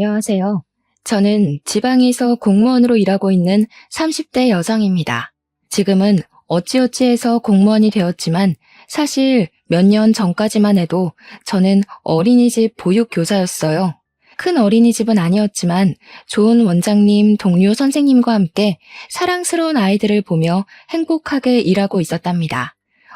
안녕하세요. 저는 지방에서 공무원으로 일하고 있는 30대 여성입니다. 지금은 어찌어찌해서 공무원이 되었지만 사실 몇 년 전까지만 해도 저는 어린이집 보육교사였어요. 큰 어린이집은 아니었지만 좋은 원장님, 동료 선생님과 함께 사랑스러운 아이들을 보며 행복하게 일하고 있었답니다.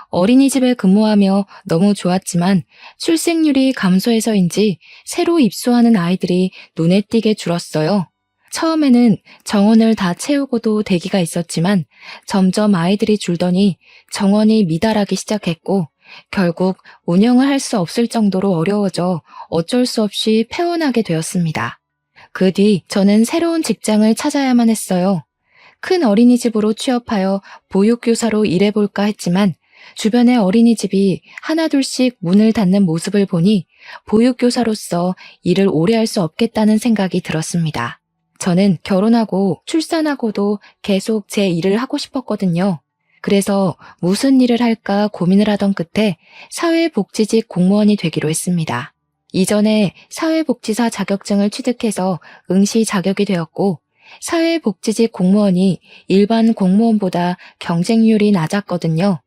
어린이집에 근무하며 너무 좋았지만 출생률이 감소해서인지 새로 입소하는 아이들이 눈에 띄게 줄었어요. 처음에는 정원을 다 채우고도 대기가 있었지만 점점 아이들이 줄더니 정원이 미달하기 시작했고 결국 운영을 할 수 없을 정도로 어려워져 어쩔 수 없이 폐원하게 되었습니다. 그 뒤 저는 새로운 직장을 찾아야만 했어요. 큰 어린이집으로 취업하여 보육교사로 일해볼까 했지만 주변의 어린이집이 하나둘씩 문을 닫는 모습을 보니 보육교사로서 일을 오래 할 수 없겠다는 생각이 들었습니다. 저는 결혼하고 출산하고도 계속 제 일을 하고 싶었거든요. 그래서 무슨 일을 할까 고민을 하던 끝에 사회복지직 공무원이 되기로 했습니다. 이전에 사회복지사 자격증을 취득해서 응시 자격이 되었고 사회복지직 공무원이 일반 공무원보다 경쟁률이 낮았거든요.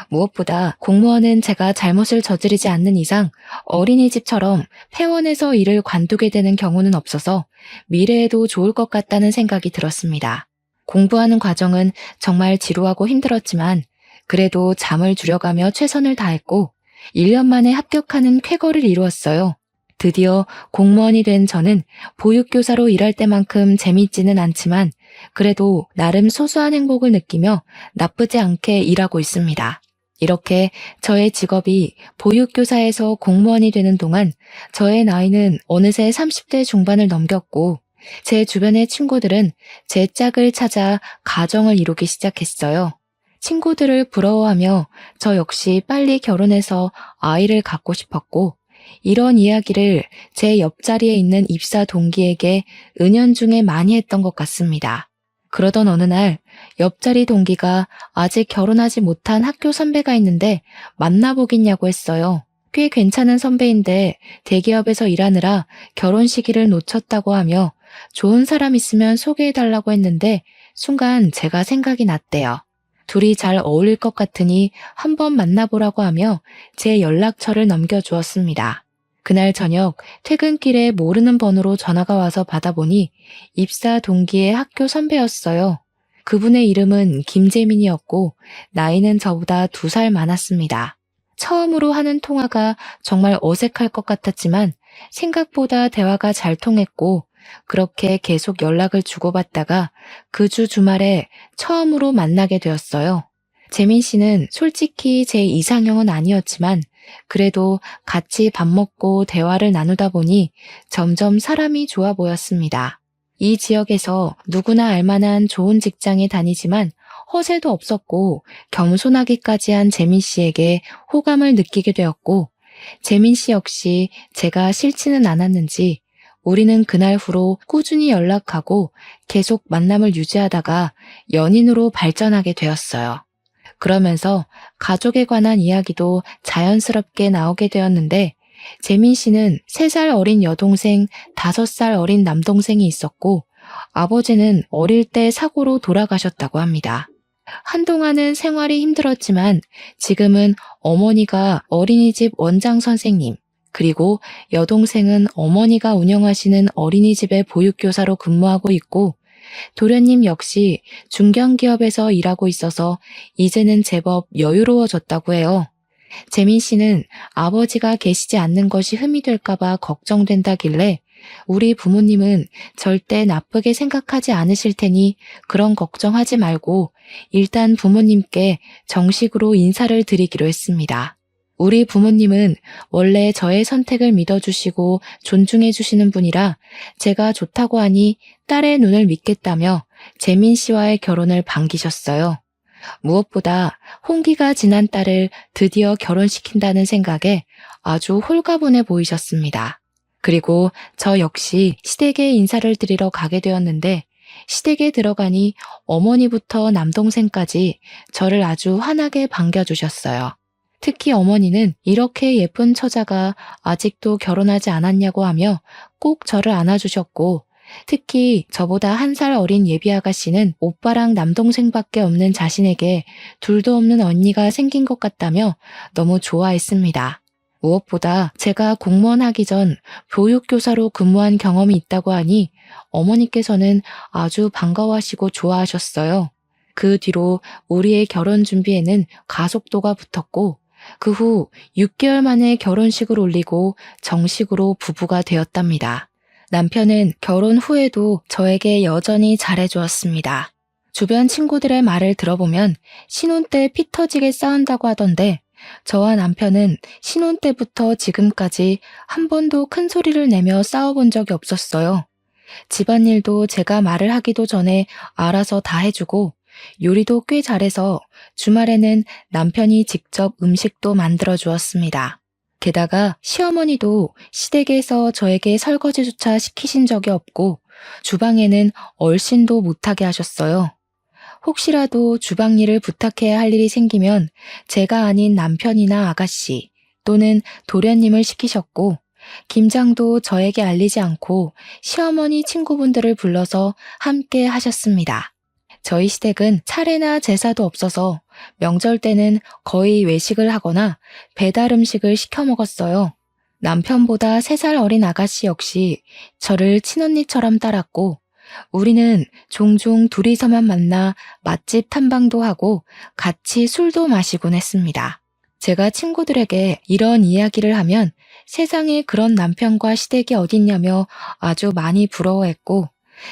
무엇보다 공무원은 제가 잘못을 저지르지 않는 이상 어린이집처럼 폐원해서 일을 관두게 되는 경우는 없어서 미래에도 좋을 것 같다는 생각이 들었습니다. 공부하는 과정은 정말 지루하고 힘들었지만 그래도 잠을 줄여가며 최선을 다했고 1년 만에 합격하는 쾌거를 이루었어요. 드디어 공무원이 된 저는 보육교사로 일할 때만큼 재밌지는 않지만 그래도 나름 소소한 행복을 느끼며 나쁘지 않게 일하고 있습니다. 이렇게 저의 직업이 보육교사에서 공무원이 되는 동안 저의 나이는 어느새 30대 중반을 넘겼고 제 주변의 친구들은 제 짝을 찾아 가정을 이루기 시작했어요. 친구들을 부러워하며 저 역시 빨리 결혼해서 아이를 갖고 싶었고 이런 이야기를 제 옆자리에 있는 입사 동기에게 은연중에 많이 했던 것 같습니다. 그러던 어느 날 옆자리 동기가 아직 결혼하지 못한 학교 선배가 있는데 만나보겠냐고 했어요. 꽤 괜찮은 선배인데 대기업에서 일하느라 결혼 시기를 놓쳤다고 하며 좋은 사람 있으면 소개해달라고 했는데 순간 제가 생각이 났대요. 둘이 잘 어울릴 것 같으니 한번 만나보라고 하며 제 연락처를 넘겨주었습니다. 그날 저녁 퇴근길에 모르는 번호로 전화가 와서 받아보니 입사 동기의 학교 선배였어요. 그분의 이름은 김재민이었고 나이는 저보다 2살 많았습니다. 처음으로 하는 통화가 정말 어색할 것 같았지만 생각보다 대화가 잘 통했고 그렇게 계속 연락을 주고받다가 그 주 주말에 처음으로 만나게 되었어요. 재민 씨는 솔직히 제 이상형은 아니었지만 그래도 같이 밥 먹고 대화를 나누다 보니 점점 사람이 좋아 보였습니다. 이 지역에서 누구나 알만한 좋은 직장에 다니지만 허세도 없었고 겸손하기까지 한 재민 씨에게 호감을 느끼게 되었고 재민 씨 역시 제가 싫지는 않았는지 우리는 그날 후로 꾸준히 연락하고 계속 만남을 유지하다가 연인으로 발전하게 되었어요. 그러면서 가족에 관한 이야기도 자연스럽게 나오게 되었는데 재민 씨는 3살 어린 여동생, 5살 어린 남동생이 있었고 아버지는 어릴 때 사고로 돌아가셨다고 합니다. 한동안은 생활이 힘들었지만 지금은 어머니가 어린이집 원장 선생님, 그리고 여동생은 어머니가 운영하시는 어린이집의 보육교사로 근무하고 있고 도련님 역시 중견기업에서 일하고 있어서 이제는 제법 여유로워졌다고 해요. 재민 씨는 아버지가 계시지 않는 것이 흠이 될까봐 걱정된다길래 우리 부모님은 절대 나쁘게 생각하지 않으실 테니 그런 걱정하지 말고 일단 부모님께 정식으로 인사를 드리기로 했습니다. 우리 부모님은 원래 저의 선택을 믿어주시고 존중해주시는 분이라 제가 좋다고 하니 딸의 눈을 믿겠다며 재민 씨와의 결혼을 반기셨어요. 무엇보다 홍기가 지난 딸을 드디어 결혼시킨다는 생각에 아주 홀가분해 보이셨습니다. 그리고 저 역시 시댁에 인사를 드리러 가게 되었는데 시댁에 들어가니 어머니부터 남동생까지 저를 아주 환하게 반겨주셨어요. 특히 어머니는 이렇게 예쁜 처자가 아직도 결혼하지 않았냐고 하며 꼭 저를 안아주셨고, 특히 저보다 1살 어린 예비 아가씨는 오빠랑 남동생밖에 없는 자신에게 둘도 없는 언니가 생긴 것 같다며 너무 좋아했습니다. 무엇보다 제가 공무원 하기 전 보육교사로 근무한 경험이 있다고 하니 어머니께서는 아주 반가워하시고 좋아하셨어요. 그 뒤로 우리의 결혼 준비에는 가속도가 붙었고, 그 후 6개월 만에 결혼식을 올리고 정식으로 부부가 되었답니다. 남편은 결혼 후에도 저에게 여전히 잘해주었습니다. 주변 친구들의 말을 들어보면 신혼 때 피 터지게 싸운다고 하던데, 저와 남편은 신혼 때부터 지금까지 한 번도 큰 소리를 내며 싸워본 적이 없었어요. 집안일도 제가 말을 하기도 전에 알아서 다 해주고, 요리도 꽤 잘해서 주말에는 남편이 직접 음식도 만들어 주었습니다. 게다가 시어머니도 시댁에서 저에게 설거지조차 시키신 적이 없고 주방에는 얼씬도 못하게 하셨어요. 혹시라도 주방 일을 부탁해야 할 일이 생기면 제가 아닌 남편이나 아가씨 또는 도련님을 시키셨고, 김장도 저에게 알리지 않고 시어머니 친구분들을 불러서 함께 하셨습니다. 저희 시댁은 차례나 제사도 없어서 명절 때는 거의 외식을 하거나 배달 음식을 시켜 먹었어요. 남편보다 3살 어린 아가씨 역시 저를 친언니처럼 따랐고, 우리는 종종 둘이서만 만나 맛집 탐방도 하고 같이 술도 마시곤 했습니다. 제가 친구들에게 이런 이야기를 하면 세상에 그런 남편과 시댁이 어딨냐며 아주 많이 부러워했고,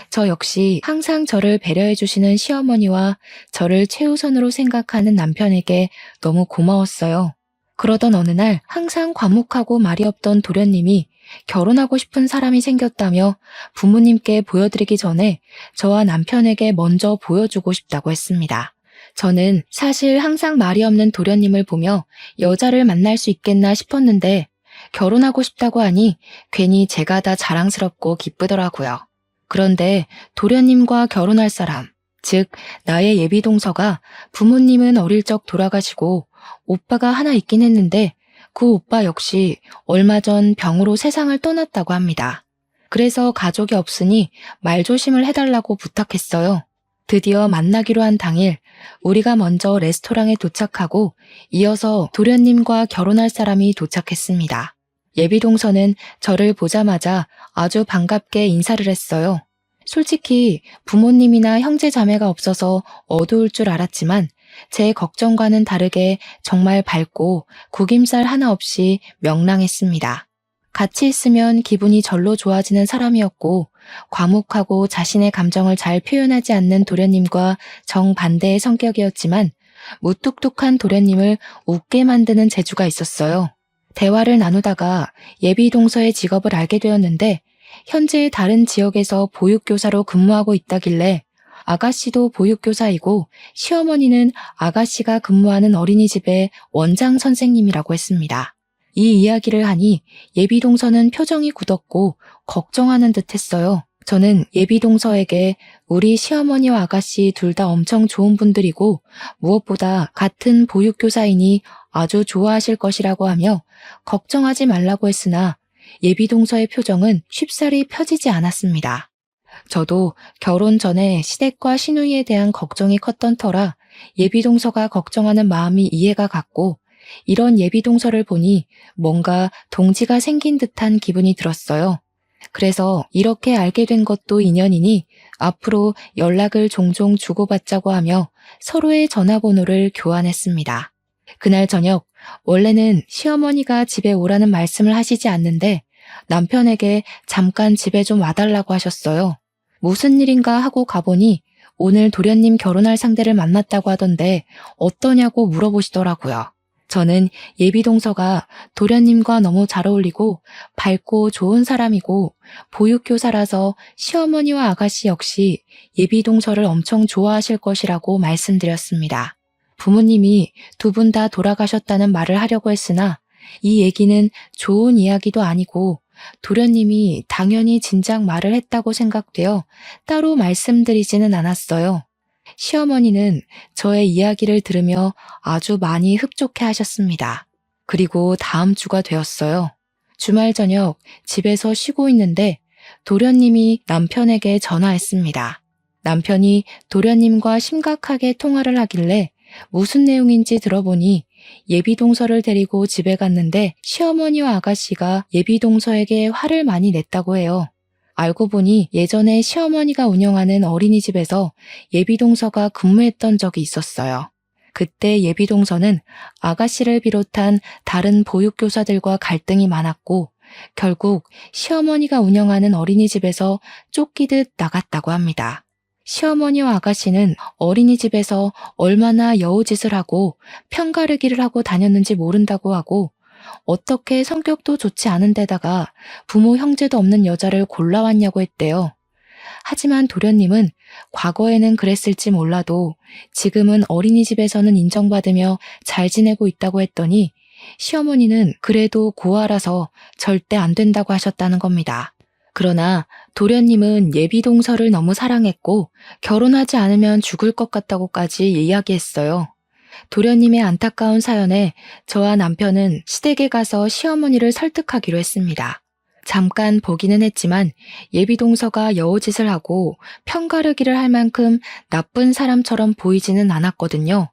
저 역시 항상 저를 배려해 주시는 시어머니와 저를 최우선으로 생각하는 남편에게 너무 고마웠어요. 그러던 어느 날 항상 과묵하고 말이 없던 도련님이 결혼하고 싶은 사람이 생겼다며 부모님께 보여드리기 전에 저와 남편에게 먼저 보여주고 싶다고 했습니다. 저는 사실 항상 말이 없는 도련님을 보며 여자를 만날 수 있겠나 싶었는데, 결혼하고 싶다고 하니 괜히 제가 다 자랑스럽고 기쁘더라고요. 그런데 도련님과 결혼할 사람, 즉 나의 예비 동서가 부모님은 어릴 적 돌아가시고 오빠가 하나 있긴 했는데, 그 오빠 역시 얼마 전 병으로 세상을 떠났다고 합니다. 그래서 가족이 없으니 말조심을 해달라고 부탁했어요. 드디어 만나기로 한 당일 우리가 먼저 레스토랑에 도착하고 이어서 도련님과 결혼할 사람이 도착했습니다. 예비 동서는 저를 보자마자 아주 반갑게 인사를 했어요. 솔직히 부모님이나 형제 자매가 없어서 어두울 줄 알았지만 제 걱정과는 다르게 정말 밝고 구김살 하나 없이 명랑했습니다. 같이 있으면 기분이 절로 좋아지는 사람이었고, 과묵하고 자신의 감정을 잘 표현하지 않는 도련님과 정반대의 성격이었지만 무뚝뚝한 도련님을 웃게 만드는 재주가 있었어요. 대화를 나누다가 예비 동서의 직업을 알게 되었는데, 현재 다른 지역에서 보육교사로 근무하고 있다길래 아가씨도 보육교사이고 시어머니는 아가씨가 근무하는 어린이집의 원장 선생님이라고 했습니다. 이 이야기를 하니 예비 동서는 표정이 굳었고 걱정하는 듯 했어요. 저는 예비 동서에게 우리 시어머니와 아가씨 둘 다 엄청 좋은 분들이고 무엇보다 같은 보육교사이니 아주 좋아하실 것이라고 하며 걱정하지 말라고 했으나 예비 동서의 표정은 쉽사리 펴지지 않았습니다. 저도 결혼 전에 시댁과 시누이에 대한 걱정이 컸던 터라 예비 동서가 걱정하는 마음이 이해가 갔고, 이런 예비 동서를 보니 뭔가 동지가 생긴 듯한 기분이 들었어요. 그래서 이렇게 알게 된 것도 인연이니 앞으로 연락을 종종 주고받자고 하며 서로의 전화번호를 교환했습니다. 그날 저녁, 원래는 시어머니가 집에 오라는 말씀을 하시지 않는데 남편에게 잠깐 집에 좀 와달라고 하셨어요. 무슨 일인가 하고 가보니 오늘 도련님 결혼할 상대를 만났다고 하던데 어떠냐고 물어보시더라고요. 저는 예비 동서가 도련님과 너무 잘 어울리고 밝고 좋은 사람이고 보육교사라서 시어머니와 아가씨 역시 예비 동서를 엄청 좋아하실 것이라고 말씀드렸습니다. 부모님이 두 분 다 돌아가셨다는 말을 하려고 했으나 이 얘기는 좋은 이야기도 아니고 도련님이 당연히 진작 말을 했다고 생각되어 따로 말씀드리지는 않았어요. 시어머니는 저의 이야기를 들으며 아주 많이 흡족해 하셨습니다. 그리고 다음 주가 되었어요. 주말 저녁 집에서 쉬고 있는데 도련님이 남편에게 전화했습니다. 남편이 도련님과 심각하게 통화를 하길래 무슨 내용인지 들어보니 예비동서를 데리고 집에 갔는데 시어머니와 아가씨가 예비동서에게 화를 많이 냈다고 해요. 알고 보니 예전에 시어머니가 운영하는 어린이집에서 예비동서가 근무했던 적이 있었어요. 그때 예비동서는 아가씨를 비롯한 다른 보육교사들과 갈등이 많았고 결국 시어머니가 운영하는 어린이집에서 쫓기듯 나갔다고 합니다. 시어머니와 아가씨는 어린이집에서 얼마나 여우짓을 하고 편가르기를 하고 다녔는지 모른다고 하고 어떻게 성격도 좋지 않은 데다가 부모 형제도 없는 여자를 골라왔냐고 했대요. 하지만 도련님은 과거에는 그랬을지 몰라도 지금은 어린이집에서는 인정받으며 잘 지내고 있다고 했더니 시어머니는 그래도 고아라서 절대 안 된다고 하셨다는 겁니다. 그러나 도련님은 예비동서를 너무 사랑했고 결혼하지 않으면 죽을 것 같다고까지 이야기했어요. 도련님의 안타까운 사연에 저와 남편은 시댁에 가서 시어머니를 설득하기로 했습니다. 잠깐 보기는 했지만 예비동서가 여우짓을 하고 편가르기를 할 만큼 나쁜 사람처럼 보이지는 않았거든요.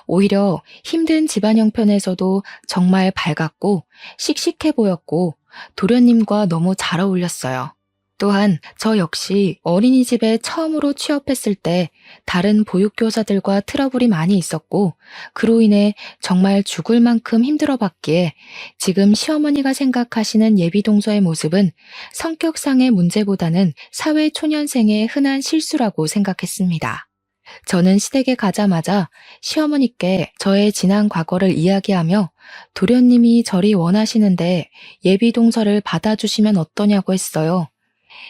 오히려 힘든 집안 형편에서도 정말 밝았고 씩씩해 보였고 도련님과 너무 잘 어울렸어요. 또한 저 역시 어린이집에 처음으로 취업했을 때 다른 보육교사들과 트러블이 많이 있었고 그로 인해 정말 죽을 만큼 힘들어봤기에 지금 시어머니가 생각하시는 예비동서의 모습은 성격상의 문제보다는 사회초년생의 흔한 실수라고 생각했습니다. 저는 시댁에 가자마자 시어머니께 저의 지난 과거를 이야기하며 도련님이 저리 원하시는데 예비동서를 받아주시면 어떠냐고 했어요.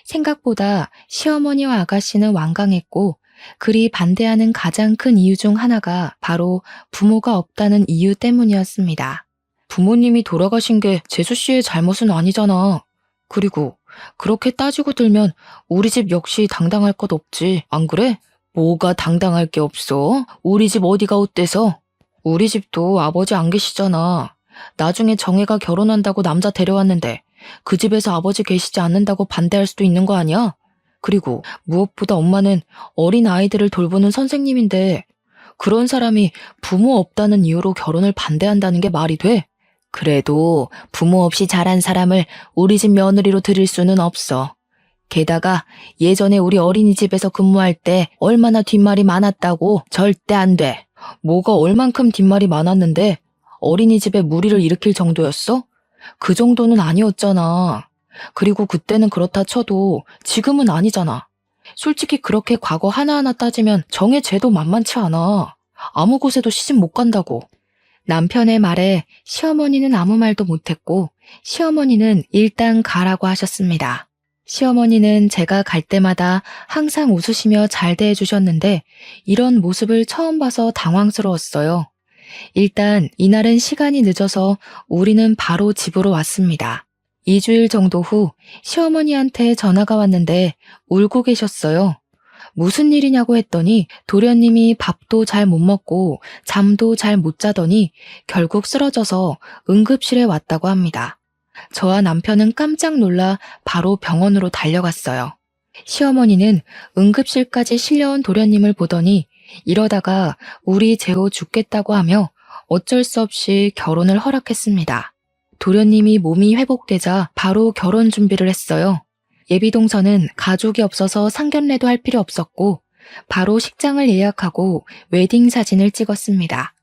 생각보다 시어머니와 아가씨는 완강했고 그리 반대하는 가장 큰 이유 중 하나가 바로 부모가 없다는 이유 때문이었습니다. 부모님이 돌아가신 게 재수 씨의 잘못은 아니잖아. 그리고 그렇게 따지고 들면 우리 집 역시 당당할 것 없지, 안 그래? 뭐가 당당할 게 없어? 우리 집 어디가 어때서? 우리 집도 아버지 안 계시잖아. 나중에 정혜가 결혼한다고 남자 데려왔는데 그 집에서 아버지 계시지 않는다고 반대할 수도 있는 거 아니야? 그리고 무엇보다 엄마는 어린 아이들을 돌보는 선생님인데 그런 사람이 부모 없다는 이유로 결혼을 반대한다는 게 말이 돼? 그래도 부모 없이 자란 사람을 우리 집 며느리로 들일 수는 없어. 게다가 예전에 우리 어린이집에서 근무할 때 얼마나 뒷말이 많았다고. 절대 안 돼. 뭐가 얼만큼 뒷말이 많았는데 어린이집에 무리를 일으킬 정도였어? 그 정도는 아니었잖아. 그리고 그때는 그렇다 쳐도 지금은 아니잖아. 솔직히 그렇게 과거 하나하나 따지면 정의 죄도 만만치 않아. 아무 곳에도 시집 못 간다고. 남편의 말에 시어머니는 아무 말도 못했고 시어머니는 일단 가라고 하셨습니다. 시어머니는 제가 갈 때마다 항상 웃으시며 잘 대해주셨는데 이런 모습을 처음 봐서 당황스러웠어요. 일단 이날은 시간이 늦어서 우리는 바로 집으로 왔습니다. 2주일 정도 후 시어머니한테 전화가 왔는데 울고 계셨어요. 무슨 일이냐고 했더니 도련님이 밥도 잘 못 먹고 잠도 잘 못 자더니 결국 쓰러져서 응급실에 왔다고 합니다. 저와 남편은 깜짝 놀라 바로 병원으로 달려갔어요. 시어머니는 응급실까지 실려온 도련님을 보더니 이러다가 우리 재호 죽겠다고 하며 어쩔 수 없이 결혼을 허락했습니다. 도련님이 몸이 회복되자 바로 결혼 준비를 했어요. 예비동서는 가족이 없어서 상견례도 할 필요 없었고 바로 식장을 예약하고 웨딩 사진을 찍었습니다.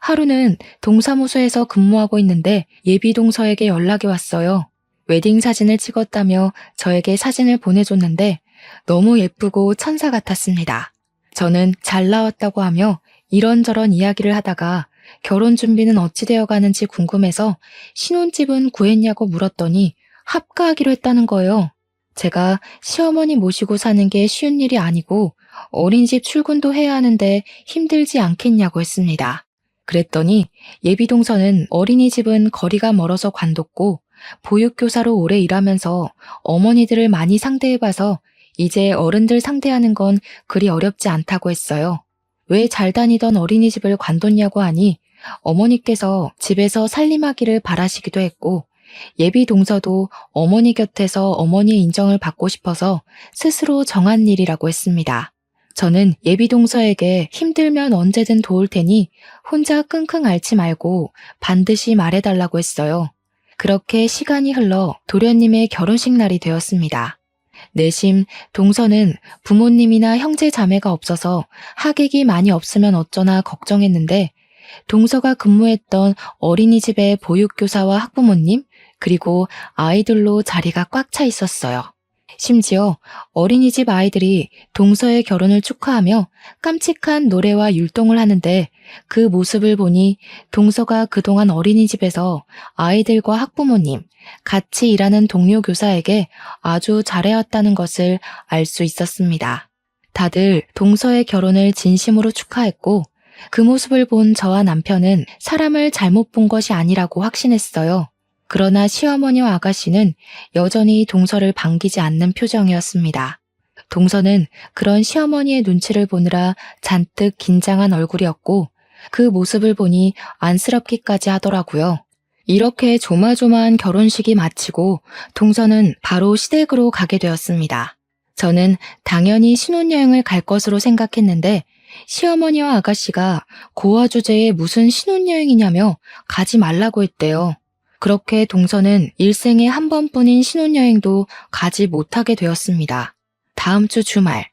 하루는 동사무소에서 근무하고 있는데 예비동서에게 연락이 왔어요. 웨딩 사진을 찍었다며 저에게 사진을 보내줬는데 너무 예쁘고 천사 같았습니다. 저는 잘 나왔다고 하며 이런저런 이야기를 하다가 결혼 준비는 어찌 되어 가는지 궁금해서 신혼집은 구했냐고 물었더니 합가하기로 했다는 거예요. 제가 시어머니 모시고 사는 게 쉬운 일이 아니고 어린이집 출근도 해야 하는데 힘들지 않겠냐고 했습니다. 그랬더니 예비동서는 어린이집은 거리가 멀어서 관뒀고 보육교사로 오래 일하면서 어머니들을 많이 상대해봐서 이제 어른들 상대하는 건 그리 어렵지 않다고 했어요. 왜 잘 다니던 어린이집을 관뒀냐고 하니 어머니께서 집에서 살림하기를 바라시기도 했고 예비 동서도 어머니 곁에서 어머니의 인정을 받고 싶어서 스스로 정한 일이라고 했습니다. 저는 예비 동서에게 힘들면 언제든 도울 테니 혼자 끙끙 앓지 말고 반드시 말해달라고 했어요. 그렇게 시간이 흘러 도련님의 결혼식 날이 되었습니다. 내심 동서는 부모님이나 형제 자매가 없어서 하객이 많이 없으면 어쩌나 걱정했는데 동서가 근무했던 어린이집의 보육교사와 학부모님 그리고 아이들로 자리가 꽉 차 있었어요. 심지어 어린이집 아이들이 동서의 결혼을 축하하며 깜찍한 노래와 율동을 하는데 그 모습을 보니 동서가 그동안 어린이집에서 아이들과 학부모님, 같이 일하는 동료 교사에게 아주 잘해왔다는 것을 알 수 있었습니다. 다들 동서의 결혼을 진심으로 축하했고 그 모습을 본 저와 남편은 사람을 잘못 본 것이 아니라고 확신했어요. 그러나 시어머니와 아가씨는 여전히 동서를 반기지 않는 표정이었습니다. 동서는 그런 시어머니의 눈치를 보느라 잔뜩 긴장한 얼굴이었고 그 모습을 보니 안쓰럽기까지 하더라고요. 이렇게 조마조마한 결혼식이 마치고 동서는 바로 시댁으로 가게 되었습니다. 저는 당연히 신혼여행을 갈 것으로 생각했는데 시어머니와 아가씨가 고아 주제에 무슨 신혼여행이냐며 가지 말라고 했대요. 그렇게 동서는 일생에 한 번뿐인 신혼여행도 가지 못하게 되었습니다. 다음 주 주말,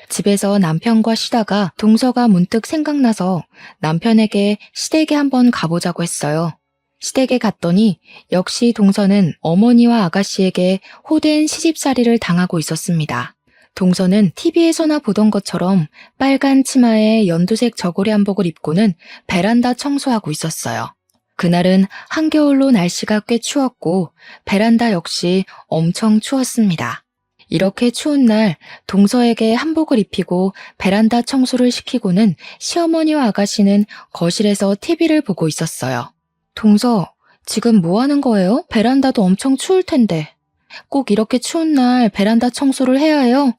집에서 남편과 쉬다가 동서가 문득 생각나서 남편에게 시댁에 한번 가보자고 했어요. 시댁에 갔더니 역시 동서는 어머니와 아가씨에게 호된 시집살이를 당하고 있었습니다. 동서는 TV에서나 보던 것처럼 빨간 치마에 연두색 저고리 한복을 입고는 베란다 청소하고 있었어요. 그날은 한겨울로 날씨가 꽤 추웠고 베란다 역시 엄청 추웠습니다. 이렇게 추운 날 동서에게 한복을 입히고 베란다 청소를 시키고는 시어머니와 아가씨는 거실에서 TV를 보고 있었어요. 동서, 지금 뭐 하는 거예요? 베란다도 엄청 추울 텐데. 꼭 이렇게 추운 날 베란다 청소를 해야 해요?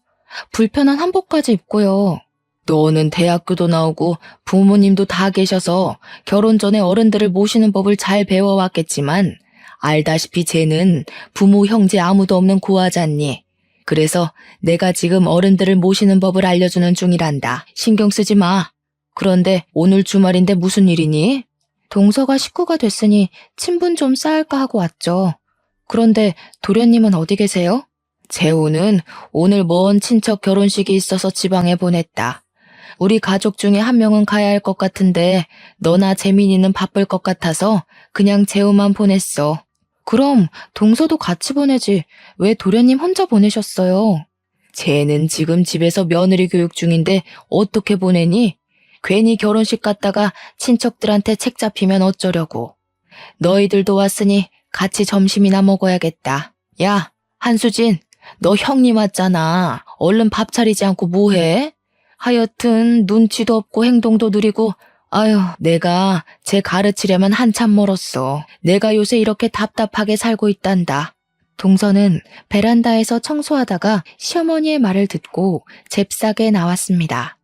불편한 한복까지 입고요. 너는 대학교도 나오고 부모님도 다 계셔서 결혼 전에 어른들을 모시는 법을 잘 배워왔겠지만 알다시피 쟤는 부모 형제 아무도 없는 고아잖니. 그래서 내가 지금 어른들을 모시는 법을 알려주는 중이란다. 신경 쓰지 마. 그런데 오늘 주말인데 무슨 일이니? 동서가 식구가 됐으니 친분 좀 쌓을까 하고 왔죠. 그런데 도련님은 어디 계세요? 재호는 오늘 먼 친척 결혼식이 있어서 지방에 보냈다. 우리 가족 중에 한 명은 가야 할 것 같은데 너나 재민이는 바쁠 것 같아서 그냥 재호만 보냈어. 그럼 동서도 같이 보내지. 왜 도련님 혼자 보내셨어요? 쟤는 지금 집에서 며느리 교육 중인데 어떻게 보내니? 괜히 결혼식 갔다가 친척들한테 책 잡히면 어쩌려고. 너희들도 왔으니 같이 점심이나 먹어야겠다. 야, 한수진, 너 형님 왔잖아. 얼른 밥 차리지 않고 뭐해? 하여튼 눈치도 없고 행동도 느리고 아유, 내가 쟤 가르치려면 한참 멀었어. 내가 요새 이렇게 답답하게 살고 있단다. 동서는 베란다에서 청소하다가 시어머니의 말을 듣고 잽싸게 나왔습니다.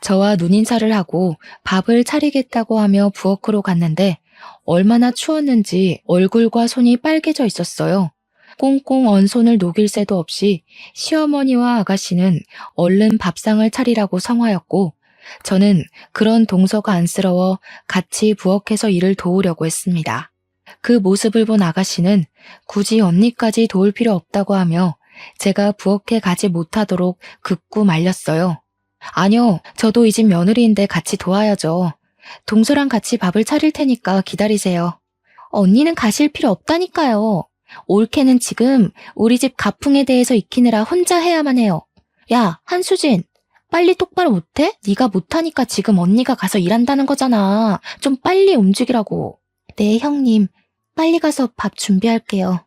저와 눈인사를 하고 밥을 차리겠다고 하며 부엌으로 갔는데 얼마나 추웠는지 얼굴과 손이 빨개져 있었어요. 꽁꽁 언 손을 녹일 새도 없이 시어머니와 아가씨는 얼른 밥상을 차리라고 성화였고 저는 그런 동서가 안쓰러워 같이 부엌에서 일을 도우려고 했습니다. 그 모습을 본 아가씨는 굳이 언니까지 도울 필요 없다고 하며 제가 부엌에 가지 못하도록 극구 말렸어요. 아니요, 저도 이 집 며느리인데 같이 도와야죠. 동서랑 같이 밥을 차릴 테니까 기다리세요. 언니는 가실 필요 없다니까요. 올케는 지금 우리 집 가풍에 대해서 익히느라 혼자 해야만 해요. 야, 한수진, 빨리 똑바로 못해? 네가 못하니까 지금 언니가 가서 일한다는 거잖아. 좀 빨리 움직이라고. 네, 형님. 빨리 가서 밥 준비할게요.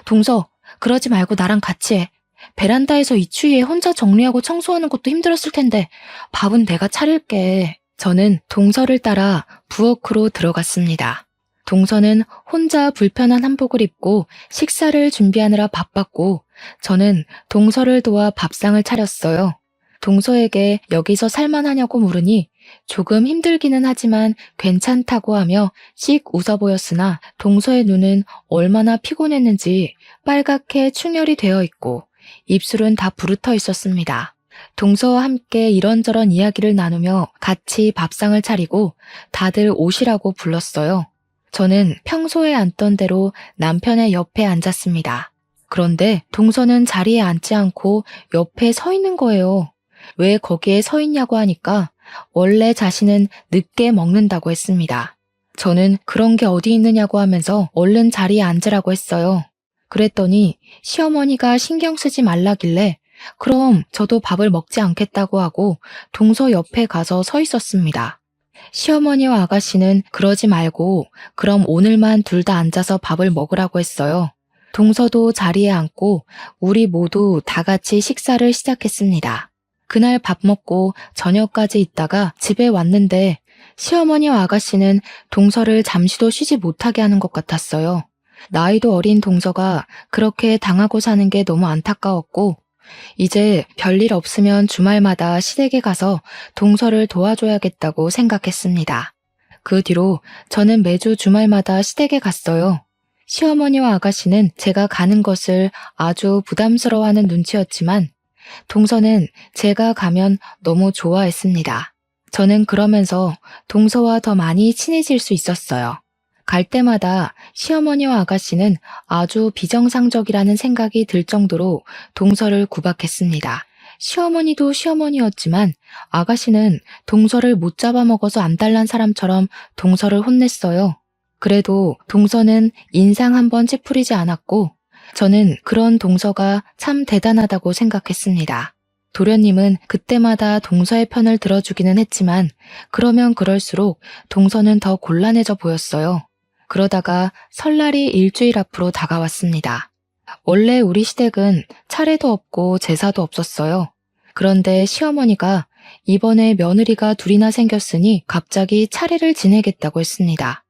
동서, 그러지 말고 나랑 같이 해. 베란다에서 이 추위에 혼자 정리하고 청소하는 것도 힘들었을 텐데 밥은 내가 차릴게. 저는 동서를 따라 부엌으로 들어갔습니다. 동서는 혼자 불편한 한복을 입고 식사를 준비하느라 바빴고 저는 동서를 도와 밥상을 차렸어요. 동서에게 여기서 살만하냐고 물으니 조금 힘들기는 하지만 괜찮다고 하며 씩 웃어 보였으나 동서의 눈은 얼마나 피곤했는지 빨갛게 충혈이 되어 있고 입술은 다 부르터 있었습니다. 동서와 함께 이런저런 이야기를 나누며 같이 밥상을 차리고 다들 오시라고 불렀어요. 저는 평소에 앉던 대로 남편의 옆에 앉았습니다. 그런데 동서는 자리에 앉지 않고 옆에 서 있는 거예요. 왜 거기에 서 있냐고 하니까 원래 자신은 늦게 먹는다고 했습니다. 저는 그런 게 어디 있느냐고 하면서 얼른 자리에 앉으라고 했어요. 그랬더니 시어머니가 신경 쓰지 말라길래 그럼 저도 밥을 먹지 않겠다고 하고 동서 옆에 가서 서 있었습니다. 시어머니와 아가씨는 그러지 말고 그럼 오늘만 둘 다 앉아서 밥을 먹으라고 했어요. 동서도 자리에 앉고 우리 모두 다 같이 식사를 시작했습니다. 그날 밥 먹고 저녁까지 있다가 집에 왔는데 시어머니와 아가씨는 동서를 잠시도 쉬지 못하게 하는 것 같았어요. 나이도 어린 동서가 그렇게 당하고 사는 게 너무 안타까웠고 이제 별일 없으면 주말마다 시댁에 가서 동서를 도와줘야겠다고 생각했습니다. 그 뒤로 저는 매주 주말마다 시댁에 갔어요. 시어머니와 아가씨는 제가 가는 것을 아주 부담스러워하는 눈치였지만 동서는 제가 가면 너무 좋아했습니다. 저는 그러면서 동서와 더 많이 친해질 수 있었어요. 갈 때마다 시어머니와 아가씨는 아주 비정상적이라는 생각이 들 정도로 동서를 구박했습니다. 시어머니도 시어머니였지만 아가씨는 동서를 못 잡아먹어서 안달난 사람처럼 동서를 혼냈어요. 그래도 동서는 인상 한번 찌푸리지 않았고 저는 그런 동서가 참 대단하다고 생각했습니다. 도련님은 그때마다 동서의 편을 들어주기는 했지만 그러면 그럴수록 동서는 더 곤란해져 보였어요. 그러다가 설날이 일주일 앞으로 다가왔습니다. 원래 우리 시댁은 차례도 없고 제사도 없었어요. 그런데 시어머니가 이번에 며느리가 둘이나 생겼으니 갑자기 차례를 지내겠다고 했습니다.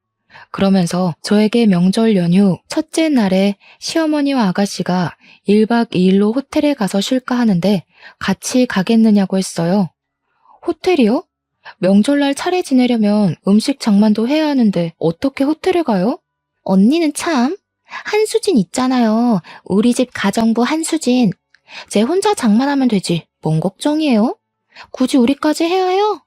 그러면서 저에게 명절 연휴 첫째 날에 시어머니와 아가씨가 1박 2일로 호텔에 가서 쉴까 하는데 같이 가겠느냐고 했어요. 호텔이요? 명절날 차례 지내려면 음식 장만도 해야 하는데 어떻게 호텔에 가요? 언니는 참, 한수진 있잖아요. 우리 집 가정부 한수진. 쟤 혼자 장만하면 되지. 뭔 걱정이에요? 굳이 우리까지 해야 해요?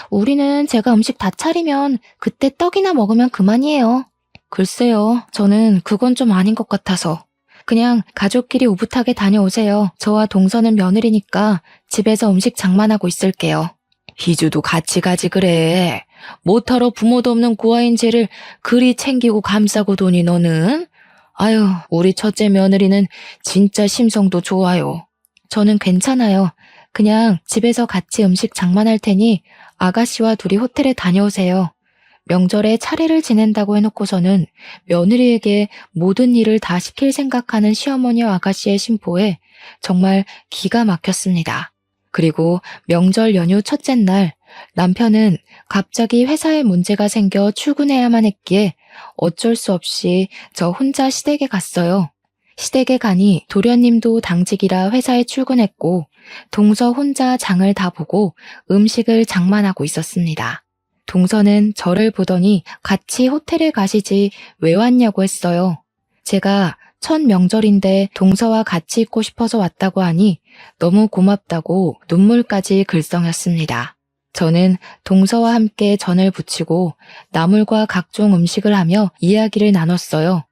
우리는 제가 음식 다 차리면 그때 떡이나 먹으면 그만이에요. 글쎄요, 저는 그건 좀 아닌 것 같아서. 그냥 가족끼리 오붓하게 다녀오세요. 저와 동서는 며느리니까 집에서 음식 장만하고 있을게요. 희주도 같이 가지 그래. 못하러 부모도 없는 고아인 쟤를 그리 챙기고 감싸고 도니 너는? 아유, 우리 첫째 며느리는 진짜 심성도 좋아요. 저는 괜찮아요. 그냥 집에서 같이 음식 장만할 테니 아가씨와 둘이 호텔에 다녀오세요. 명절에 차례를 지낸다고 해놓고서는 며느리에게 모든 일을 다 시킬 생각하는 시어머니와 아가씨의 심보에 정말 기가 막혔습니다. 그리고 명절 연휴 첫째 날 남편은 갑자기 회사에 문제가 생겨 출근해야만 했기에 어쩔 수 없이 저 혼자 시댁에 갔어요. 시댁에 가니 도련님도 당직이라 회사에 출근했고 동서 혼자 장을 다 보고 음식을 장만하고 있었습니다. 동서는 저를 보더니 같이 호텔에 가시지 왜 왔냐고 했어요. 제가 첫 명절인데 동서와 같이 있고 싶어서 왔다고 하니 너무 고맙다고 눈물까지 글썽였습니다. 저는 동서와 함께 전을 부치고 나물과 각종 음식을 하며 이야기를 나눴어요.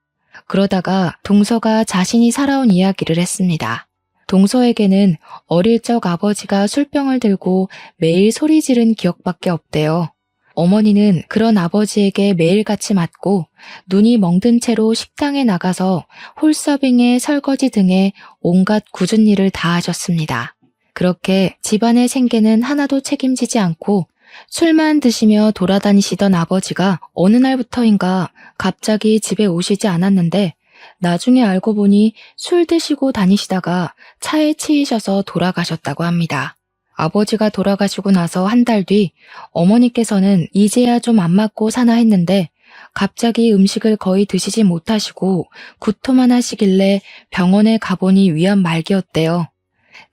그러다가 동서가 자신이 살아온 이야기를 했습니다. 동서에게는 어릴 적 아버지가 술병을 들고 매일 소리 지른 기억밖에 없대요. 어머니는 그런 아버지에게 매일같이 맞고 눈이 멍든 채로 식당에 나가서 홀서빙에 설거지 등의 온갖 굳은 일을 다 하셨습니다. 그렇게 집안의 생계는 하나도 책임지지 않고 술만 드시며 돌아다니시던 아버지가 어느 날부터인가 갑자기 집에 오시지 않았는데 나중에 알고 보니 술 드시고 다니시다가 차에 치이셔서 돌아가셨다고 합니다. 아버지가 돌아가시고 나서 한 달 뒤 어머니께서는 이제야 좀 안 맞고 사나 했는데 갑자기 음식을 거의 드시지 못하시고 구토만 하시길래 병원에 가보니 위암 말기였대요.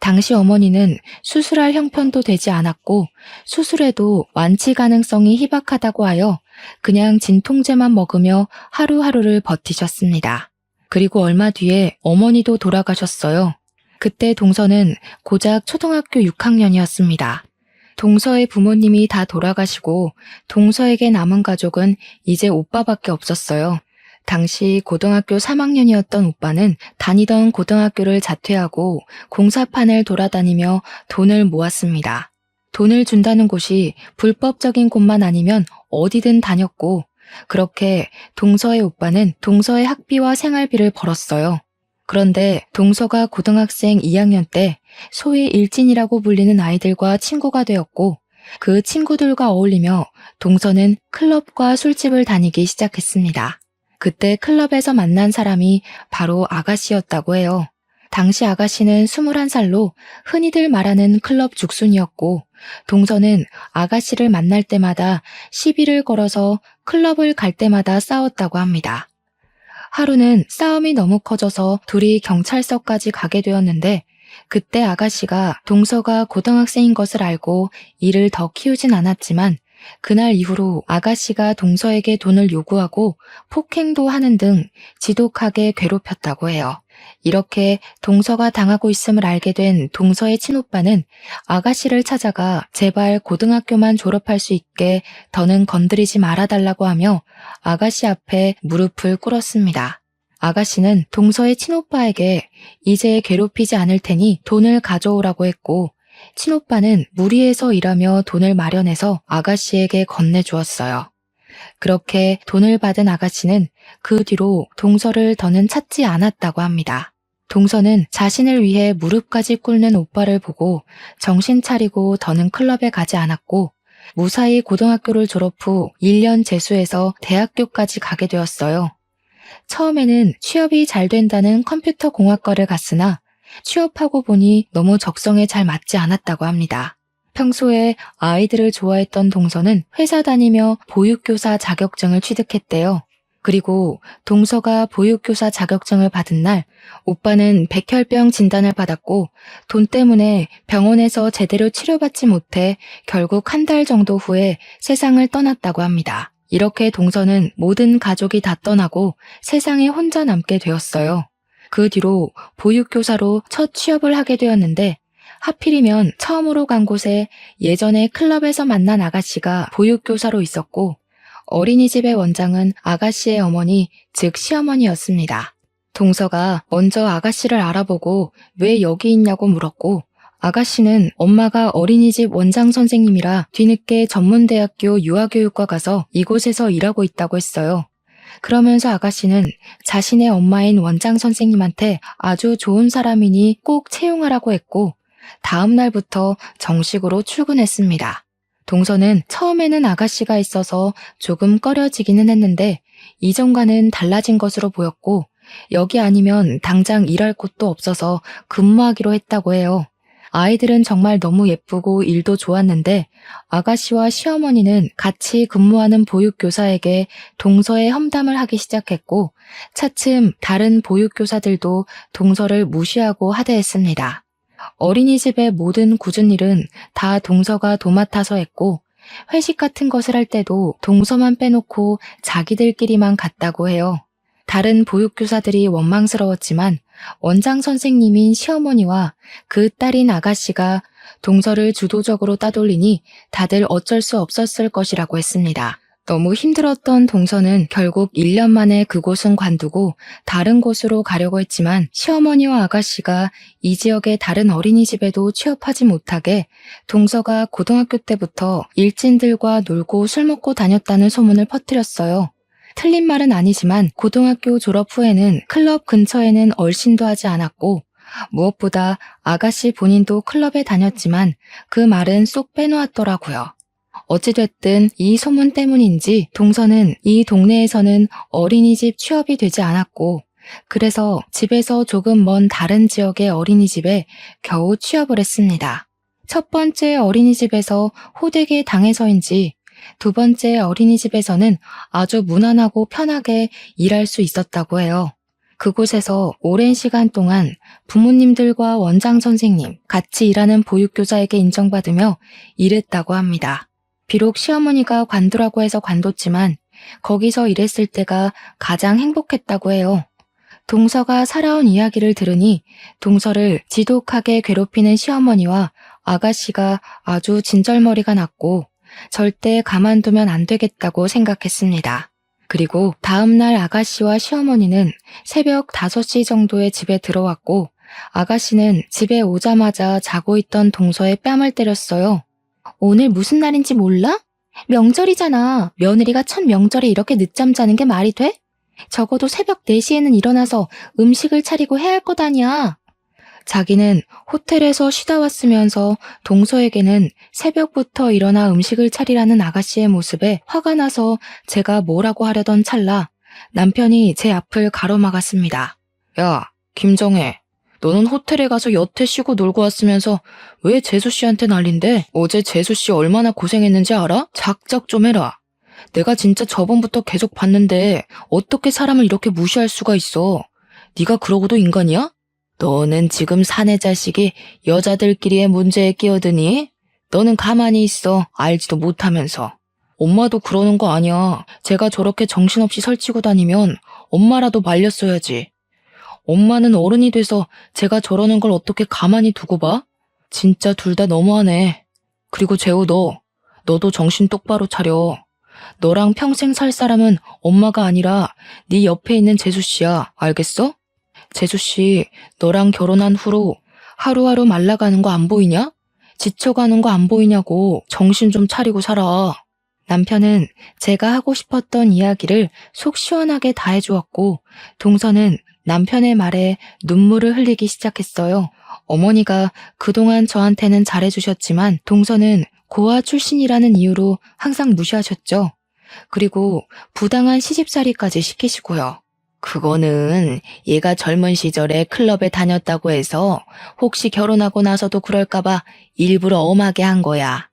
당시 어머니는 수술할 형편도 되지 않았고 수술해도 완치 가능성이 희박하다고 하여 그냥 진통제만 먹으며 하루하루를 버티셨습니다. 그리고 얼마 뒤에 어머니도 돌아가셨어요. 그때 동서는 고작 초등학교 6학년이었습니다. 동서의 부모님이 다 돌아가시고 동서에게 남은 가족은 이제 오빠밖에 없었어요. 당시 고등학교 3학년이었던 오빠는 다니던 고등학교를 자퇴하고 공사판을 돌아다니며 돈을 모았습니다. 돈을 준다는 곳이 불법적인 곳만 아니면 어디든 다녔고 그렇게 동서의 오빠는 동서의 학비와 생활비를 벌었어요. 그런데 동서가 고등학생 2학년 때 소위 일진이라고 불리는 아이들과 친구가 되었고 그 친구들과 어울리며 동서는 클럽과 술집을 다니기 시작했습니다. 그때 클럽에서 만난 사람이 바로 아가씨였다고 해요. 당시 아가씨는 21살로 흔히들 말하는 클럽 죽순이었고 동서는 아가씨를 만날 때마다 시비를 걸어서 클럽을 갈 때마다 싸웠다고 합니다. 하루는 싸움이 너무 커져서 둘이 경찰서까지 가게 되었는데 그때 아가씨가 동서가 고등학생인 것을 알고 이를 더 키우진 않았지만 그날 이후로 아가씨가 동서에게 돈을 요구하고 폭행도 하는 등 지독하게 괴롭혔다고 해요. 이렇게 동서가 당하고 있음을 알게 된 동서의 친오빠는 아가씨를 찾아가 제발 고등학교만 졸업할 수 있게 더는 건드리지 말아달라고 하며 아가씨 앞에 무릎을 꿇었습니다. 아가씨는 동서의 친오빠에게 이제 괴롭히지 않을 테니 돈을 가져오라고 했고 친오빠는 무리해서 일하며 돈을 마련해서 아가씨에게 건네주었어요. 그렇게 돈을 받은 아가씨는 그 뒤로 동서를 더는 찾지 않았다고 합니다. 동서는 자신을 위해 무릎까지 꿇는 오빠를 보고 정신 차리고 더는 클럽에 가지 않았고 무사히 고등학교를 졸업 후 1년 재수해서 대학교까지 가게 되었어요. 처음에는 취업이 잘 된다는 컴퓨터 공학과를 갔으나 취업하고 보니 너무 적성에 잘 맞지 않았다고 합니다. 평소에 아이들을 좋아했던 동서는 회사 다니며 보육교사 자격증을 취득했대요. 그리고 동서가 보육교사 자격증을 받은 날 오빠는 백혈병 진단을 받았고 돈 때문에 병원에서 제대로 치료받지 못해 결국 한 달 정도 후에 세상을 떠났다고 합니다. 이렇게 동서는 모든 가족이 다 떠나고 세상에 혼자 남게 되었어요. 그 뒤로 보육교사로 첫 취업을 하게 되었는데 하필이면 처음으로 간 곳에 예전에 클럽에서 만난 아가씨가 보육교사로 있었고 어린이집의 원장은 아가씨의 어머니, 즉 시어머니였습니다. 동서가 먼저 아가씨를 알아보고 왜 여기 있냐고 물었고 아가씨는 엄마가 어린이집 원장 선생님이라 뒤늦게 전문대학교 유아교육과 가서 이곳에서 일하고 있다고 했어요. 그러면서 아가씨는 자신의 엄마인 원장 선생님한테 아주 좋은 사람이니 꼭 채용하라고 했고 다음 날부터 정식으로 출근했습니다. 동서는 처음에는 아가씨가 있어서 조금 꺼려지기는 했는데 이전과는 달라진 것으로 보였고 여기 아니면 당장 일할 곳도 없어서 근무하기로 했다고 해요. 아이들은 정말 너무 예쁘고 일도 좋았는데 아가씨와 시어머니는 같이 근무하는 보육교사에게 동서의 험담을 하기 시작했고 차츰 다른 보육교사들도 동서를 무시하고 하대했습니다. 어린이집의 모든 굳은 일은 다 동서가 도맡아서 했고 회식 같은 것을 할 때도 동서만 빼놓고 자기들끼리만 갔다고 해요. 다른 보육교사들이 원망스러웠지만 원장 선생님인 시어머니와 그 딸인 아가씨가 동서를 주도적으로 따돌리니 다들 어쩔 수 없었을 것이라고 했습니다. 너무 힘들었던 동서는 결국 1년 만에 그곳은 관두고 다른 곳으로 가려고 했지만 시어머니와 아가씨가 이 지역의 다른 어린이집에도 취업하지 못하게 동서가 고등학교 때부터 일진들과 놀고 술 먹고 다녔다는 소문을 퍼뜨렸어요. 틀린 말은 아니지만 고등학교 졸업 후에는 클럽 근처에는 얼씬도 하지 않았고 무엇보다 아가씨 본인도 클럽에 다녔지만 그 말은 쏙 빼놓았더라고요. 어찌됐든 이 소문 때문인지 동서는 이 동네에서는 어린이집 취업이 되지 않았고 그래서 집에서 조금 먼 다른 지역의 어린이집에 겨우 취업을 했습니다. 첫 번째 어린이집에서 호되게 당해서인지 두 번째 어린이집에서는 아주 무난하고 편하게 일할 수 있었다고 해요. 그곳에서 오랜 시간 동안 부모님들과 원장 선생님, 같이 일하는 보육교사에게 인정받으며 일했다고 합니다. 비록 시어머니가 관두라고 해서 관뒀지만 거기서 일했을 때가 가장 행복했다고 해요. 동서가 살아온 이야기를 들으니 동서를 지독하게 괴롭히는 시어머니와 아가씨가 아주 진절머리가 났고 절대 가만두면 안 되겠다고 생각했습니다. 그리고 다음날 아가씨와 시어머니는 새벽 5시 정도에 집에 들어왔고 아가씨는 집에 오자마자 자고 있던 동서의 뺨을 때렸어요. 오늘 무슨 날인지 몰라? 명절이잖아. 며느리가 첫 명절에 이렇게 늦잠 자는 게 말이 돼? 적어도 새벽 4시에는 일어나서 음식을 차리고 해야 할 것 아니야. 자기는 호텔에서 쉬다 왔으면서 동서에게는 새벽부터 일어나 음식을 차리라는 아가씨의 모습에 화가 나서 제가 뭐라고 하려던 찰나 남편이 제 앞을 가로막았습니다. 야, 김정혜, 너는 호텔에 가서 여태 쉬고 놀고 왔으면서 왜 재수씨한테 난린데? 어제 재수씨 얼마나 고생했는지 알아? 작작 좀 해라. 내가 진짜 저번부터 계속 봤는데 어떻게 사람을 이렇게 무시할 수가 있어? 네가 그러고도 인간이야? 너는 지금 사내 자식이 여자들끼리의 문제에 끼어드니? 너는 가만히 있어. 알지도 못하면서. 엄마도 그러는 거 아니야. 제가 저렇게 정신없이 설치고 다니면 엄마라도 말렸어야지. 엄마는 어른이 돼서 제가 저러는 걸 어떻게 가만히 두고 봐? 진짜 둘 다 너무하네. 그리고 재우 너도 정신 똑바로 차려. 너랑 평생 살 사람은 엄마가 아니라 네 옆에 있는 재수씨야. 알겠어? 재수씨, 너랑 결혼한 후로 하루하루 말라가는 거 안 보이냐? 지쳐가는 거 안 보이냐고 정신 좀 차리고 살아. 남편은 제가 하고 싶었던 이야기를 속 시원하게 다 해주었고 동서는 남편의 말에 눈물을 흘리기 시작했어요. 어머니가 그동안 저한테는 잘해주셨지만 동서는 고아 출신이라는 이유로 항상 무시하셨죠. 그리고 부당한 시집살이까지 시키시고요. 그거는 얘가 젊은 시절에 클럽에 다녔다고 해서 혹시 결혼하고 나서도 그럴까봐 일부러 엄하게 한 거야.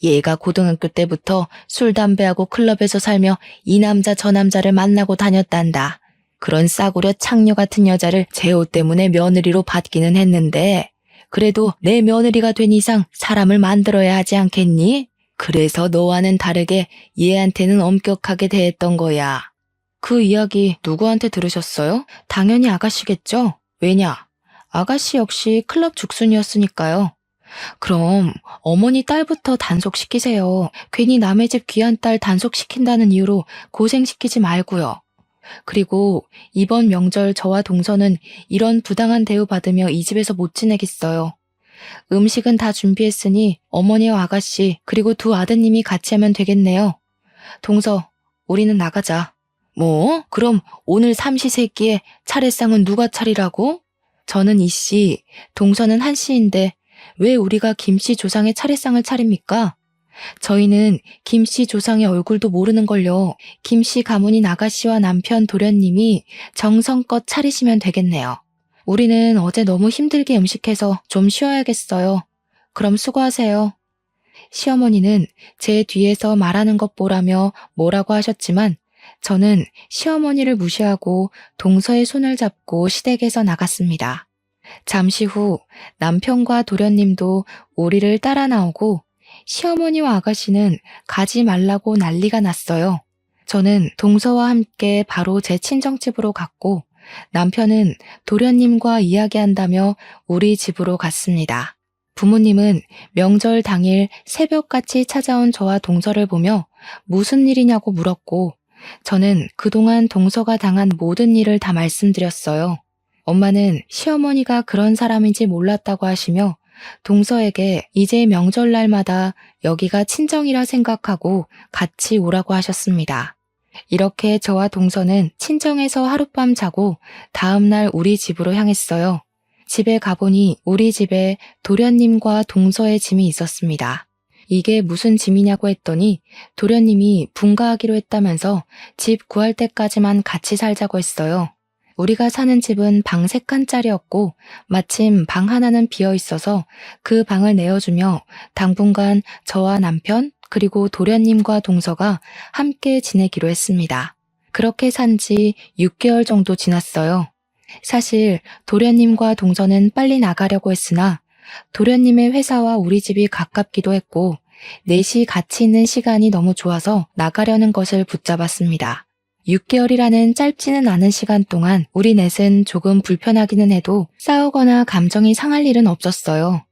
얘가 고등학교 때부터 술, 담배하고 클럽에서 살며 이 남자 저 남자를 만나고 다녔단다. 그런 싸구려 창녀 같은 여자를 재호 때문에 며느리로 받기는 했는데 그래도 내 며느리가 된 이상 사람을 만들어야 하지 않겠니? 그래서 너와는 다르게 얘한테는 엄격하게 대했던 거야. 그 이야기 누구한테 들으셨어요? 당연히 아가씨겠죠? 왜냐? 아가씨 역시 클럽 죽순이었으니까요. 그럼 어머니 딸부터 단속시키세요. 괜히 남의 집 귀한 딸 단속시킨다는 이유로 고생시키지 말고요. 그리고 이번 명절 저와 동서는 이런 부당한 대우 받으며 이 집에서 못 지내겠어요. 음식은 다 준비했으니 어머니와 아가씨 그리고 두 아드님이 같이 하면 되겠네요. 동서, 우리는 나가자. 뭐? 그럼 오늘 삼시세끼에 차례상은 누가 차리라고? 저는 이씨, 동서는 한씨인데 왜 우리가 김씨 조상의 차례상을 차립니까? 저희는 김씨 조상의 얼굴도 모르는걸요. 김씨 가문인 아가씨와 남편 도련님이 정성껏 차리시면 되겠네요. 우리는 어제 너무 힘들게 음식해서 좀 쉬어야겠어요. 그럼 수고하세요. 시어머니는 제 뒤에서 말하는 것 보라며 뭐라고 하셨지만 저는 시어머니를 무시하고 동서의 손을 잡고 시댁에서 나갔습니다. 잠시 후 남편과 도련님도 우리를 따라 나오고 시어머니와 아가씨는 가지 말라고 난리가 났어요. 저는 동서와 함께 바로 제 친정집으로 갔고 남편은 도련님과 이야기한다며 우리 집으로 갔습니다. 부모님은 명절 당일 새벽같이 찾아온 저와 동서를 보며 무슨 일이냐고 물었고 저는 그동안 동서가 당한 모든 일을 다 말씀드렸어요. 엄마는 시어머니가 그런 사람인지 몰랐다고 하시며 동서에게 이제 명절날마다 여기가 친정이라 생각하고 같이 오라고 하셨습니다. 이렇게 저와 동서는 친정에서 하룻밤 자고 다음날 우리 집으로 향했어요. 집에 가보니 우리 집에 도련님과 동서의 짐이 있었습니다. 이게 무슨 짐이냐고 했더니 도련님이 분가하기로 했다면서 집 구할 때까지만 같이 살자고 했어요. 우리가 사는 집은 방 3칸짜리였고 마침 방 하나는 비어 있어서 그 방을 내어주며 당분간 저와 남편 그리고 도련님과 동서가 함께 지내기로 했습니다. 그렇게 산 지 6개월 정도 지났어요. 사실 도련님과 동서는 빨리 나가려고 했으나 도련님의 회사와 우리 집이 가깝기도 했고 넷이 같이 있는 시간이 너무 좋아서 나가려는 것을 붙잡았습니다. 6개월이라는 짧지는 않은 시간 동안 우리 넷은 조금 불편하기는 해도 싸우거나 감정이 상할 일은 없었어요.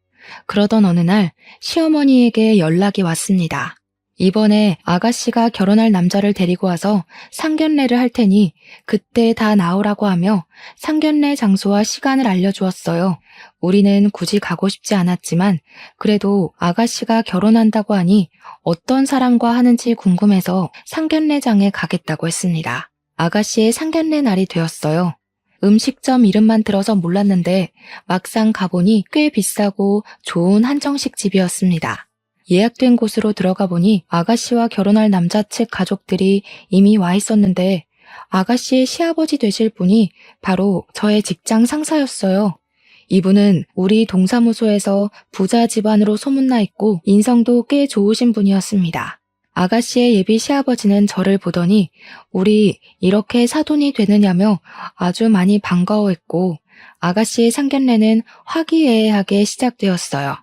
그러던 어느 날 시어머니에게 연락이 왔습니다. 이번에 아가씨가 결혼할 남자를 데리고 와서 상견례를 할 테니 그때 다 나오라고 하며 상견례 장소와 시간을 알려주었어요. 우리는 굳이 가고 싶지 않았지만 그래도 아가씨가 결혼한다고 하니 어떤 사람과 하는지 궁금해서 상견례장에 가겠다고 했습니다. 아가씨의 상견례 날이 되었어요. 음식점 이름만 들어서 몰랐는데 막상 가보니 꽤 비싸고 좋은 한정식 집이었습니다. 예약된 곳으로 들어가 보니 아가씨와 결혼할 남자 측 가족들이 이미 와 있었는데 아가씨의 시아버지 되실 분이 바로 저의 직장 상사였어요. 이분은 우리 동사무소에서 부자 집안으로 소문나 있고 인성도 꽤 좋으신 분이었습니다. 아가씨의 예비 시아버지는 저를 보더니 우리 이렇게 사돈이 되느냐며 아주 많이 반가워했고 아가씨의 상견례는 화기애애하게 시작되었어요.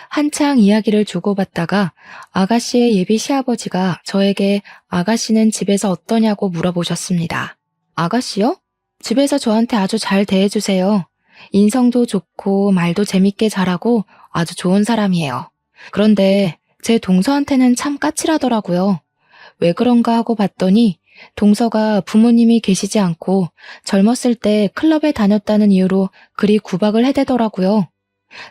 한창 이야기를 주고받다가 아가씨의 예비 시아버지가 저에게 아가씨는 집에서 어떠냐고 물어보셨습니다. 아가씨요? 집에서 저한테 아주 잘 대해주세요. 인성도 좋고 말도 재밌게 잘하고 아주 좋은 사람이에요. 그런데 제 동서한테는 참 까칠하더라고요. 왜 그런가 하고 봤더니 동서가 부모님이 계시지 않고 젊었을 때 클럽에 다녔다는 이유로 그리 구박을 해대더라고요.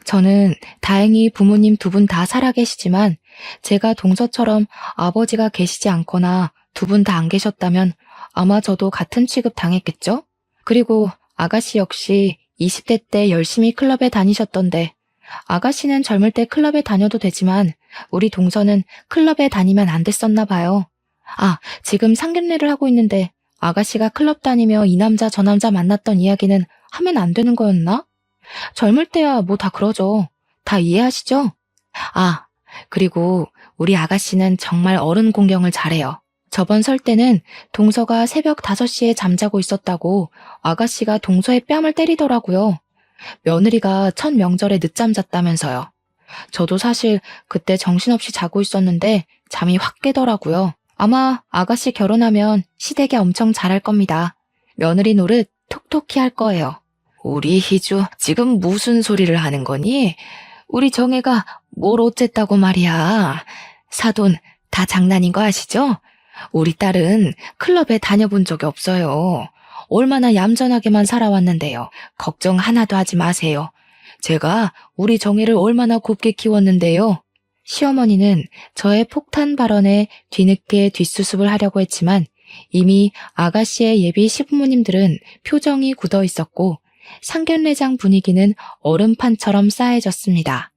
저는 다행히 부모님 두 분 다 살아계시지만 제가 동서처럼 아버지가 계시지 않거나 두 분 다 안 계셨다면 아마 저도 같은 취급 당했겠죠? 그리고 아가씨 역시 20대 때 열심히 클럽에 다니셨던데 아가씨는 젊을 때 클럽에 다녀도 되지만 우리 동서는 클럽에 다니면 안 됐었나 봐요. 아, 지금 상견례를 하고 있는데 아가씨가 클럽 다니며 이 남자 저 남자 만났던 이야기는 하면 안 되는 거였나? 젊을 때야 뭐 다 그러죠. 다 이해하시죠? 아, 그리고 우리 아가씨는 정말 어른 공경을 잘해요. 저번 설 때는 동서가 새벽 5시에 잠자고 있었다고 아가씨가 동서의 뺨을 때리더라고요. 며느리가 첫 명절에 늦잠 잤다면서요. 저도 사실 그때 정신없이 자고 있었는데 잠이 확 깨더라고요. 아마 아가씨 결혼하면 시댁에 엄청 잘할 겁니다. 며느리 노릇 톡톡히 할 거예요. 우리 희주 지금 무슨 소리를 하는 거니? 우리 정혜가 뭘 어쨌다고 말이야. 사돈 다 장난인 거 아시죠? 우리 딸은 클럽에 다녀본 적이 없어요. 얼마나 얌전하게만 살아왔는데요. 걱정 하나도 하지 마세요. 제가 우리 정혜를 얼마나 곱게 키웠는데요. 시어머니는 저의 폭탄 발언에 뒤늦게 뒷수습을 하려고 했지만 이미 아가씨의 예비 시부모님들은 표정이 굳어 있었고 상견례장 분위기는 얼음판처럼 싸해졌습니다.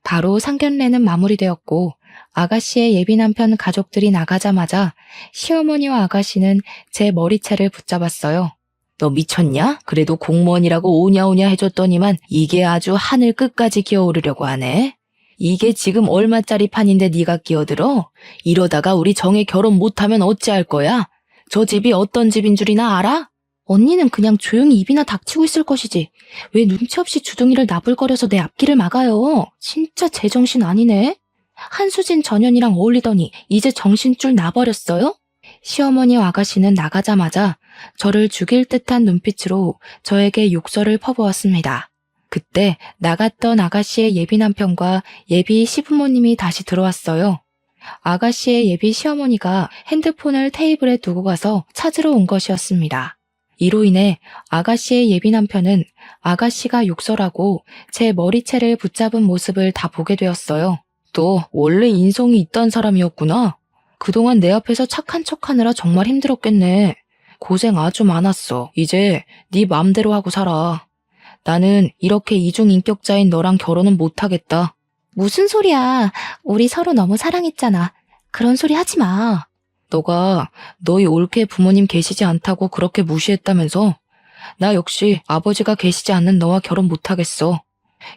바로 상견례는 마무리되었고 아가씨의 예비 남편 가족들이 나가자마자 시어머니와 아가씨는 제 머리채를 붙잡았어요. 너 미쳤냐? 그래도 공무원이라고 오냐오냐 해줬더니만 이게 아주 하늘 끝까지 기어오르려고 하네. 이게 지금 얼마짜리 판인데 네가 끼어들어? 이러다가 우리 정혜 결혼 못하면 어찌할 거야? 저 집이 어떤 집인 줄이나 알아? 언니는 그냥 조용히 입이나 닥치고 있을 것이지. 왜 눈치 없이 주둥이를 나불거려서 내 앞길을 막아요? 진짜 제정신 아니네. 한수진 전현이랑 어울리더니 이제 정신줄 나버렸어요? 시어머니와 아가씨는 나가자마자 저를 죽일 듯한 눈빛으로 저에게 욕설을 퍼부었습니다. 그때 나갔던 아가씨의 예비 남편과 예비 시부모님이 다시 들어왔어요. 아가씨의 예비 시어머니가 핸드폰을 테이블에 두고 가서 찾으러 온 것이었습니다. 이로 인해 아가씨의 예비 남편은 아가씨가 욕설하고 제 머리채를 붙잡은 모습을 다 보게 되었어요. 또 원래 인성이 있던 사람이었구나. 그동안 내 앞에서 착한 척하느라 정말 힘들었겠네. 고생 아주 많았어. 이제 네 맘대로 하고 살아. 나는 이렇게 이중인격자인 너랑 결혼은 못하겠다. 무슨 소리야. 우리 서로 너무 사랑했잖아. 그런 소리 하지 마. 너가 너희 올케 부모님 계시지 않다고 그렇게 무시했다면서? 나 역시 아버지가 계시지 않는 너와 결혼 못하겠어.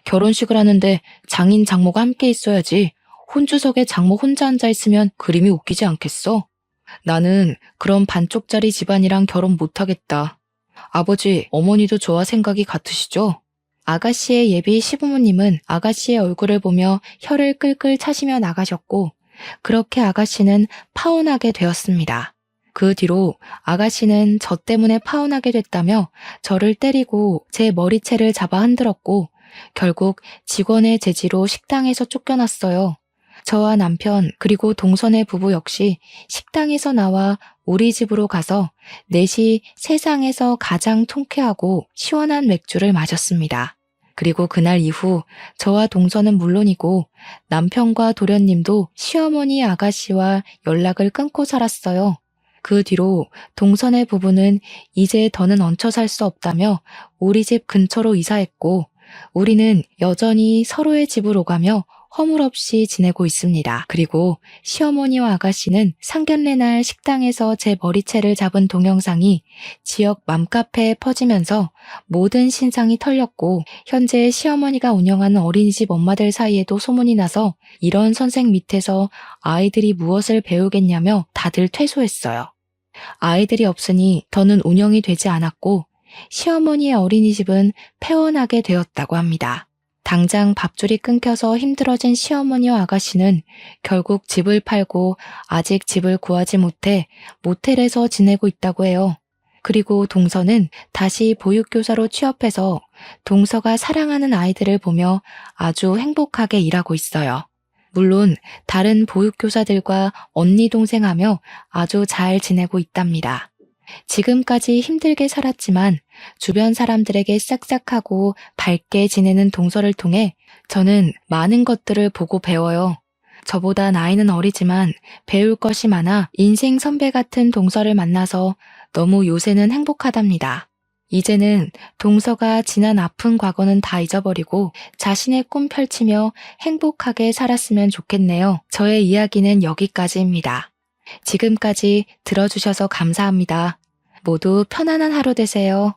결혼식을 하는데 장인 장모가 함께 있어야지. 혼주석에 장모 혼자 앉아있으면 그림이 웃기지 않겠어? 나는 그런 반쪽짜리 집안이랑 결혼 못하겠다. 아버지, 어머니도 저와 생각이 같으시죠? 아가씨의 예비 시부모님은 아가씨의 얼굴을 보며 혀를 끌끌 차시며 나가셨고, 그렇게 아가씨는 파혼하게 되었습니다. 그 뒤로 아가씨는 저 때문에 파혼하게 됐다며 저를 때리고 제 머리채를 잡아 흔들었고, 결국 직원의 제지로 식당에서 쫓겨났어요. 저와 남편 그리고 동선의 부부 역시 식당에서 나와 우리 집으로 가서 넷이 세상에서 가장 통쾌하고 시원한 맥주를 마셨습니다. 그리고 그날 이후 저와 동선은 물론이고 남편과 도련님도 시어머니 아가씨와 연락을 끊고 살았어요. 그 뒤로 동선의 부부는 이제 더는 얹혀 살 수 없다며 우리 집 근처로 이사했고, 우리는 여전히 서로의 집으로 가며 허물없이 지내고 있습니다. 그리고 시어머니와 아가씨는 상견례 날 식당에서 제 머리채를 잡은 동영상이 지역 맘카페에 퍼지면서 모든 신상이 털렸고, 현재 시어머니가 운영하는 어린이집 엄마들 사이에도 소문이 나서 이런 선생 밑에서 아이들이 무엇을 배우겠냐며 다들 퇴소했어요. 아이들이 없으니 더는 운영이 되지 않았고, 시어머니의 어린이집은 폐원하게 되었다고 합니다. 당장 밥줄이 끊겨서 힘들어진 시어머니와 아가씨는 결국 집을 팔고 아직 집을 구하지 못해 모텔에서 지내고 있다고 해요. 그리고 동서는 다시 보육교사로 취업해서 동서가 사랑하는 아이들을 보며 아주 행복하게 일하고 있어요. 물론 다른 보육교사들과 언니 동생하며 아주 잘 지내고 있답니다. 지금까지 힘들게 살았지만 주변 사람들에게 싹싹하고 밝게 지내는 동서를 통해 저는 많은 것들을 보고 배워요. 저보다 나이는 어리지만 배울 것이 많아 인생 선배 같은 동서를 만나서 너무 요새는 행복하답니다. 이제는 동서가 지난 아픈 과거는 다 잊어버리고 자신의 꿈 펼치며 행복하게 살았으면 좋겠네요. 저의 이야기는 여기까지입니다. 지금까지 들어주셔서 감사합니다. 모두 편안한 하루 되세요.